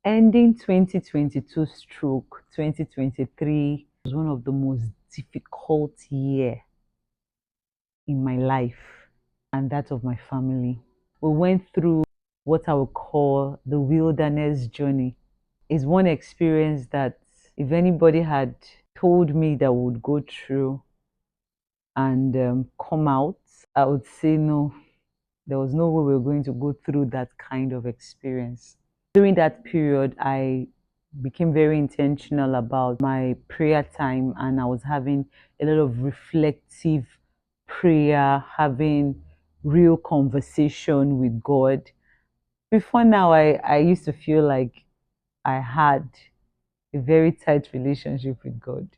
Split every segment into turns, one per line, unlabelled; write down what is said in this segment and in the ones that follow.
Ending 2022 stroke 2023 was one of the most difficult year in my life and that of my family. We went through what I would call the wilderness journey. It's one experience that if anybody had told me that we would go through and come out, I would say no. There was no way we were going to go through that kind of experience. During that period, I became very intentional about my prayer time, and I was having a lot of reflective prayer, having real conversation with God. Before now, I used to feel like I had a very tight relationship with God.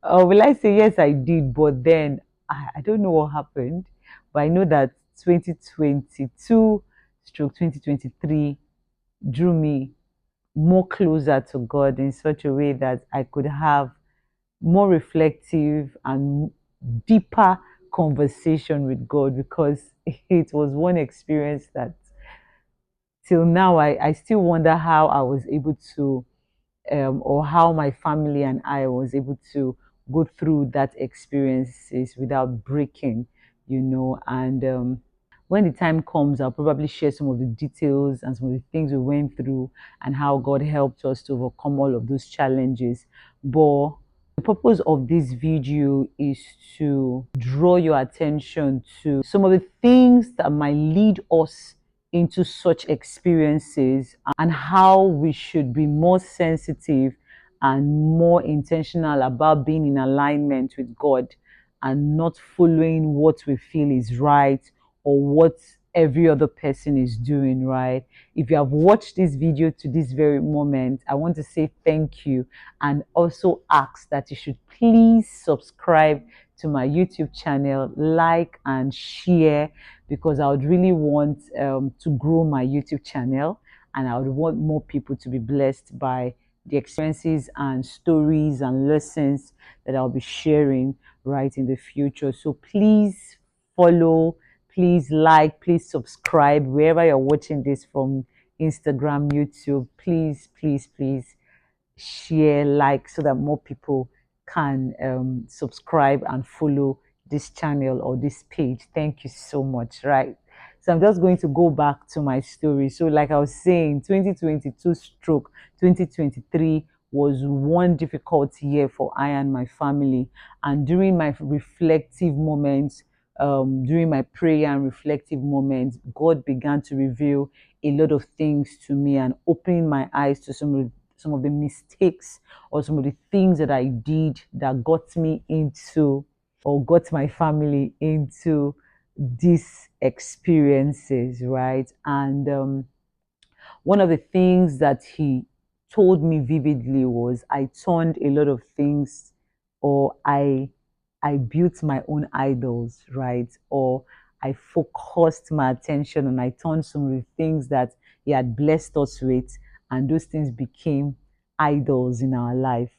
Will I say yes, I did, but then I don't know what happened, but I know that 2022 stroke 2023 drew me more closer to God in such a way that I could have more reflective and deeper conversation with God, because it was one experience that till now I still wonder how I was able to or how my family and I was able to go through that experiences without breaking, and when the time comes, I'll probably share some of the details and some of the things we went through and how God helped us to overcome all of those challenges. But the purpose of this video is to draw your attention to some of the things that might lead us into such experiences and how we should be more sensitive and more intentional about being in alignment with God and not following what we feel is right or what every other person is doing, right? If you have watched this video to this very moment, I want to say thank you and also ask that you should please subscribe to my YouTube channel, like and share, because I would really want to grow my YouTube channel, and I would want more people to be blessed by the experiences and stories and lessons that I'll be sharing right in the future. So please follow, please like, please subscribe wherever you're watching this from, Instagram, YouTube. Please, please, please share, like, so that more people can subscribe and follow this channel or this page. Thank you so much. Right. So I'm just going to go back to my story. So, like I was saying, 2022 stroke 2023 was one difficult year for I and my family. And during my reflective moments, during my prayer and reflective moments, God began to reveal a lot of things to me and opening my eyes to some of the mistakes or some of the things that I did that got me into or got my family into these experiences, right? And one of the things that he told me vividly was I turned a lot of things, or I built my own idols, right? Or I focused my attention and I turned some of the things that he had blessed us with, and those things became idols in our life.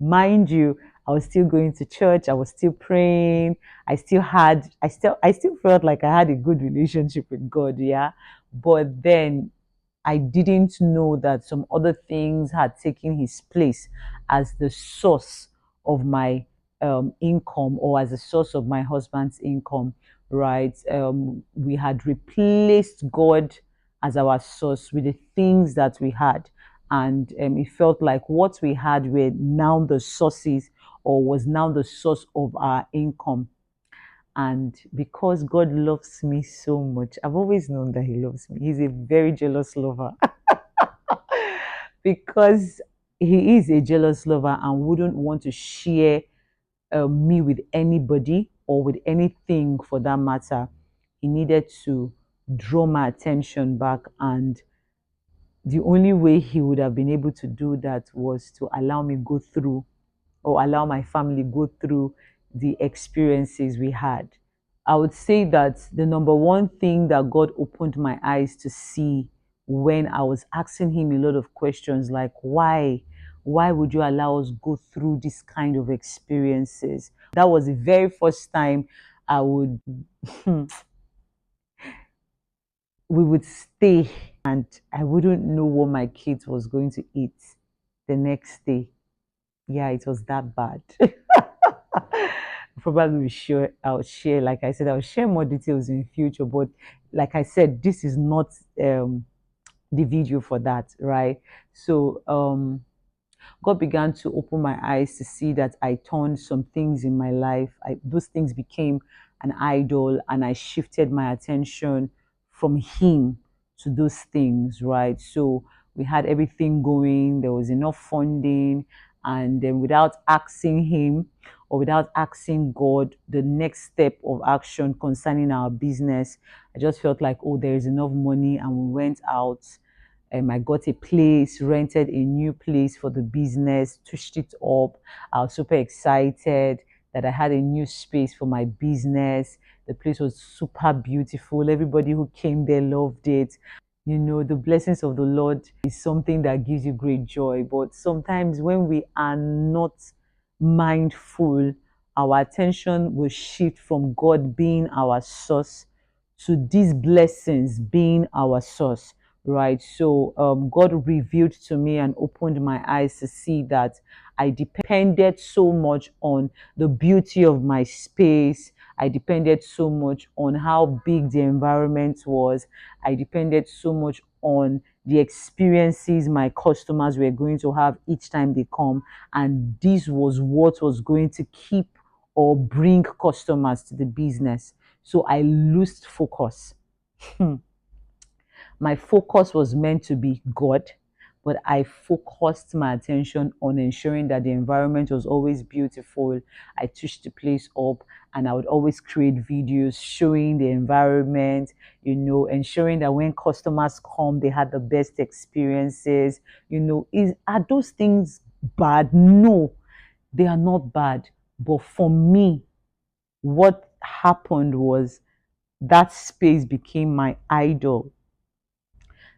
Mind you, I was still going to church, I was still praying, I still felt like I had a good relationship with God, yeah. But then I didn't know that some other things had taken his place as the source of my income, or as a source of my husband's income, right? We had replaced God as our source with the things that we had. And it felt like what we had were now the sources, or was now the source of our income. And because God loves me so much, I've always known that He loves me. He's a very jealous lover. Because He is a jealous lover and wouldn't want to share me with anybody or with anything for that matter. He needed to draw my attention back, and the only way he would have been able to do that was to allow me go through, or allow my family go through the experiences we had. I would say that the number one thing that God opened my eyes to see when I was asking him a lot of questions like why would you allow us go through this kind of experiences? That was the very first time I would we would stay and I wouldn't know what my kids was going to eat the next day. Yeah, it was that bad. Probably I'll share, like I said, I'll share more details in future. But like I said, this is not the video for that, right? So God began to open my eyes to see that I turned some things in my life. Those things became an idol, and I shifted my attention from Him to those things, right? So we had everything going, there was enough funding, and then without asking Him or without asking God the next step of action concerning our business, I just felt like, oh, there is enough money, and we went out. I got a place, rented a new place for the business, touched it up. I was super excited that I had a new space for my business. The place was super beautiful. Everybody who came there loved it. You know, the blessings of the Lord is something that gives you great joy. But sometimes when we are not mindful, our attention will shift from God being our source to these blessings being our source, right? So God revealed to me and opened my eyes to see that I depended so much on the beauty of my space. I depended so much on how big the environment was. I depended so much on the experiences my customers were going to have each time they come. And this was what was going to keep or bring customers to the business. So I lost focus. My focus was meant to be God, but I focused my attention on ensuring that the environment was always beautiful. I touched the place up, and I would always create videos showing the environment, ensuring that when customers come, they had the best experiences. Are those things bad? No, they are not bad. But for me, what happened was that space became my idol.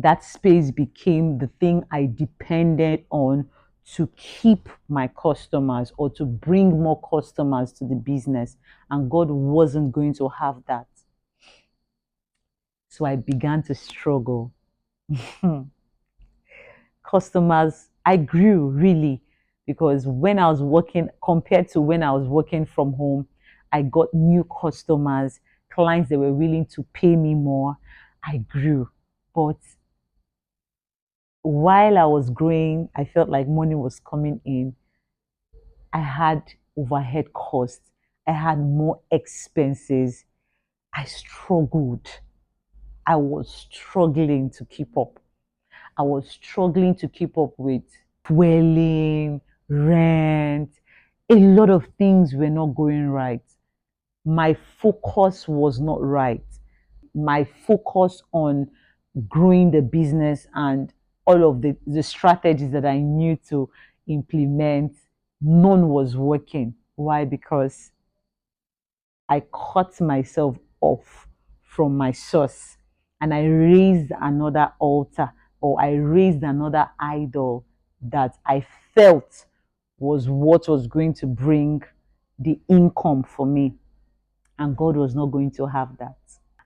That space became the thing I depended on to keep my customers or to bring more customers to the business. And God wasn't going to have that. So I began to struggle. Customers, I grew really because when I was working, compared to when I was working from home, I got new customers, clients that were willing to pay me more. I grew. But while I was growing, I felt like money was coming in. I had overhead costs, I had more expenses. I struggled. I was struggling to keep up. I was struggling to keep up with dwelling, rent. A lot of things were not going right. My focus was not right. My focus on growing the business and all of the strategies that I knew to implement, none was working. Why? Because I cut myself off from my source and I raised another altar or I raised another idol that I felt was what was going to bring the income for me. And God was not going to have that.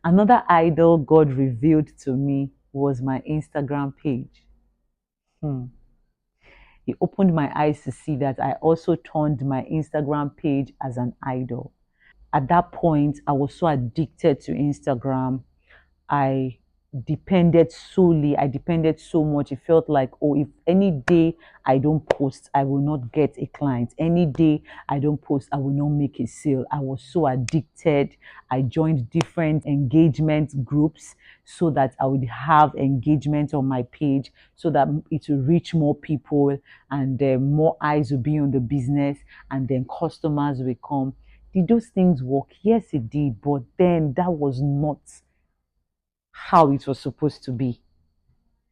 Another idol God revealed to me was my Instagram page. Hmm. He opened my eyes to see that I also turned my Instagram page as an idol. At that point, I was so addicted to Instagram. I I depended so much. It felt like, oh, if any day I don't post, I will not get a client. Any day I don't post, I will not make a sale. I was so addicted. I joined different engagement groups so that I would have engagement on my page so that it will reach more people and more eyes will be on the business and then customers will come. Did those things work? Yes, it did. But then that was not how it was supposed to be.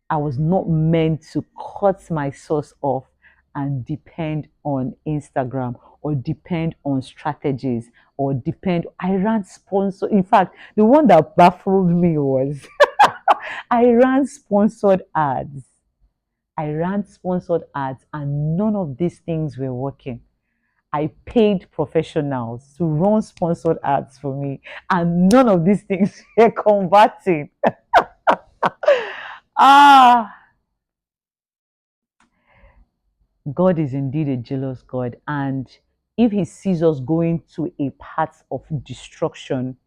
I was not meant to cut my source off and depend on Instagram or depend on strategies or depend. I ran sponsor. In fact, the one that baffled me was I ran sponsored ads. I ran sponsored ads and none of these things were working. I paid professionals to run sponsored ads for me, and none of these things were converting. Ah, God is indeed a jealous God. And if He sees us going to a path of destruction,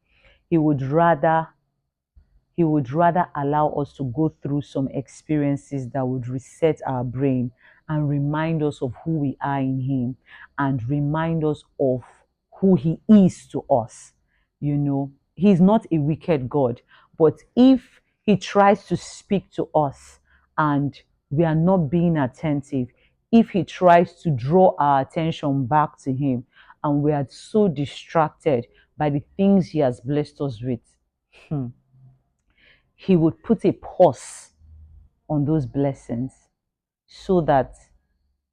He would rather He would rather allow us to go through some experiences that would reset our brain and remind us of who we are in Him and remind us of who He is to us. You know, He's not a wicked God, but if He tries to speak to us and we are not being attentive, if He tries to draw our attention back to Him and we are so distracted by the things He has blessed us with, hmm, He would put a pause on those blessings so that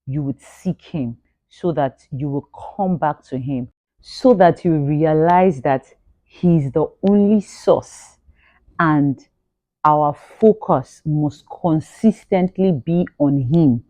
you would seek Him, so that you will come back to Him, so that you realize that He is the only source and our focus must consistently be on Him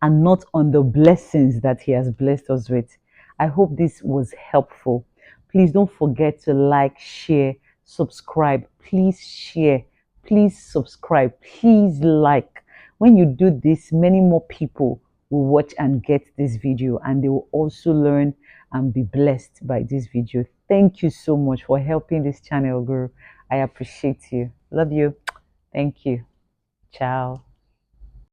and not on the blessings that He has blessed us with. I hope this was helpful. Please don't forget to like, share, subscribe. Please share. Please subscribe. Please like. When you do this, many more people will watch and get this video and they will also learn and be blessed by this video. Thank you so much for helping this channel grow. I appreciate you. Love you. Thank you. Ciao.